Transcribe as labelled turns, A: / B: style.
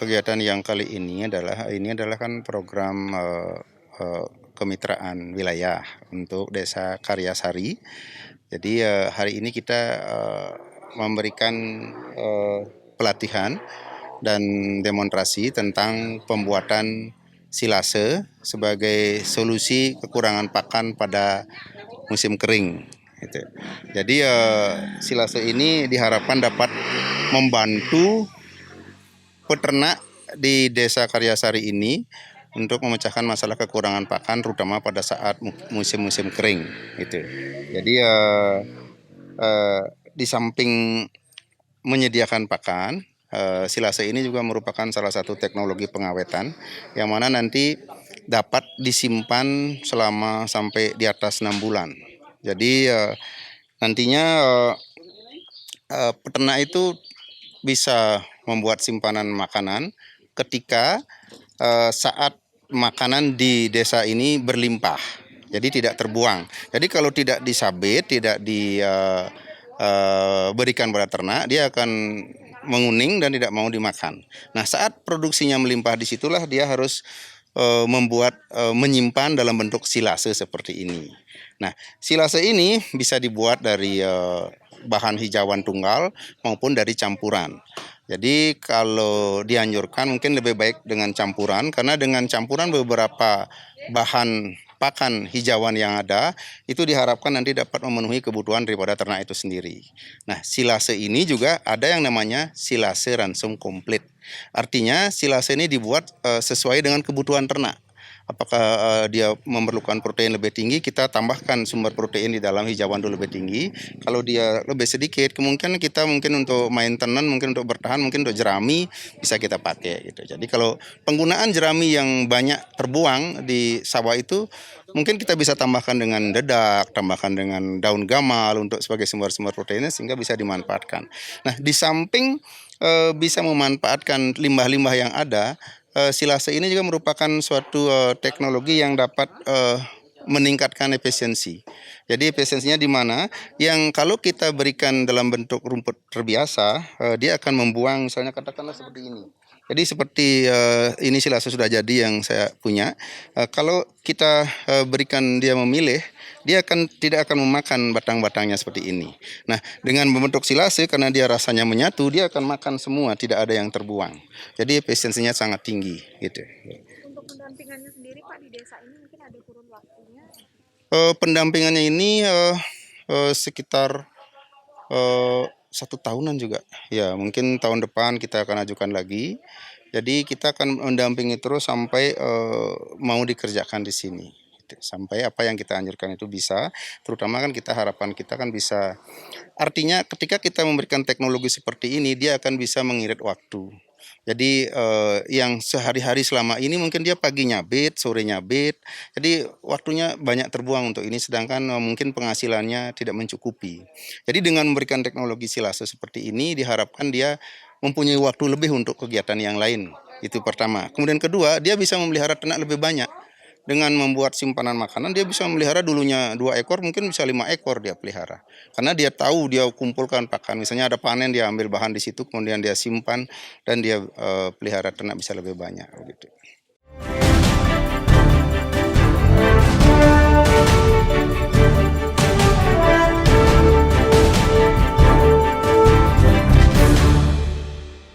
A: kegiatan yang kali ini adalah kan program kemitraan wilayah untuk Desa Karyasari. Jadi hari ini kita memberikan pelatihan dan demonstrasi tentang pembuatan silase sebagai solusi kekurangan pakan pada musim kering. Gitu. Jadi silase ini diharapkan dapat membantu peternak di Desa Karyasari ini untuk memecahkan masalah kekurangan pakan, terutama pada saat musim-musim kering. Gitu. Jadi di samping menyediakan pakan, silase ini juga merupakan salah satu teknologi pengawetan yang mana nanti dapat disimpan selama sampai di atas 6 bulan. Jadi nantinya peternak itu bisa membuat simpanan makanan ketika saat makanan di desa ini berlimpah, jadi tidak terbuang. Jadi kalau tidak disabet, tidak diberikan pada ternak, dia akan menguning dan tidak mau dimakan. Nah, saat produksinya melimpah, disitulah dia harus menyimpan dalam bentuk silase seperti ini. Nah, silase ini bisa dibuat dari bahan hijauan tunggal maupun dari campuran. Jadi kalau dianjurkan mungkin lebih baik dengan campuran, karena dengan campuran beberapa bahan pakan hijauan yang ada itu diharapkan nanti dapat memenuhi kebutuhan daripada ternak itu sendiri. Nah, silase ini juga ada yang namanya silase ransum komplit. Artinya silase ini dibuat sesuai dengan kebutuhan ternak. Apakah dia memerlukan protein lebih tinggi, kita tambahkan sumber protein di dalam hijauan itu lebih tinggi. Kalau dia lebih sedikit, kemungkinan kita mungkin untuk maintenance, mungkin untuk bertahan, mungkin untuk jerami bisa kita pakai gitu. Jadi kalau penggunaan jerami yang banyak terbuang di sawah itu, mungkin kita bisa tambahkan dengan dedak, tambahkan dengan daun gamal untuk sebagai sumber-sumber proteinnya sehingga bisa dimanfaatkan. Nah, di samping bisa memanfaatkan limbah-limbah yang ada, silase ini juga merupakan suatu teknologi yang dapat meningkatkan efisiensi. Jadi efisiensinya di mana? Yang kalau kita berikan dalam bentuk rumput terbiasa, dia akan membuang, misalnya katakanlah seperti ini. Jadi seperti ini silase sudah jadi yang saya punya. Kalau kita berikan dia memilih, dia tidak akan memakan batang-batangnya seperti ini. Nah, dengan membentuk silase karena dia rasanya menyatu, dia akan makan semua, tidak ada yang terbuang. Jadi efisiensinya sangat tinggi gitu.
B: Untuk pendampingannya sendiri Pak di desa ini mungkin ada kurun waktunya?
A: Pendampingannya ini sekitar 1 tahunan juga. Ya, mungkin tahun depan kita akan ajukan lagi. Jadi kita akan mendampingi terus sampai mau dikerjakan di sini. Gitu. Sampai apa yang kita anjurkan itu bisa, terutama kan harapan kita kan bisa. Artinya ketika kita memberikan teknologi seperti ini, dia akan bisa mengirit waktu. Jadi yang sehari-hari selama ini mungkin dia pagi nyabit, sore nyabit, jadi waktunya banyak terbuang untuk ini, sedangkan mungkin penghasilannya tidak mencukupi. Jadi dengan memberikan teknologi silase seperti ini, diharapkan dia mempunyai waktu lebih untuk kegiatan yang lain. Itu pertama. Kemudian kedua, dia bisa memelihara ternak lebih banyak. Dengan membuat simpanan makanan, dia bisa memelihara dulunya 2 ekor, mungkin bisa 5 ekor dia pelihara. Karena dia tahu dia kumpulkan pakan. Misalnya ada panen, dia ambil bahan di situ, kemudian dia simpan dan dia pelihara ternak bisa lebih banyak. Begitu.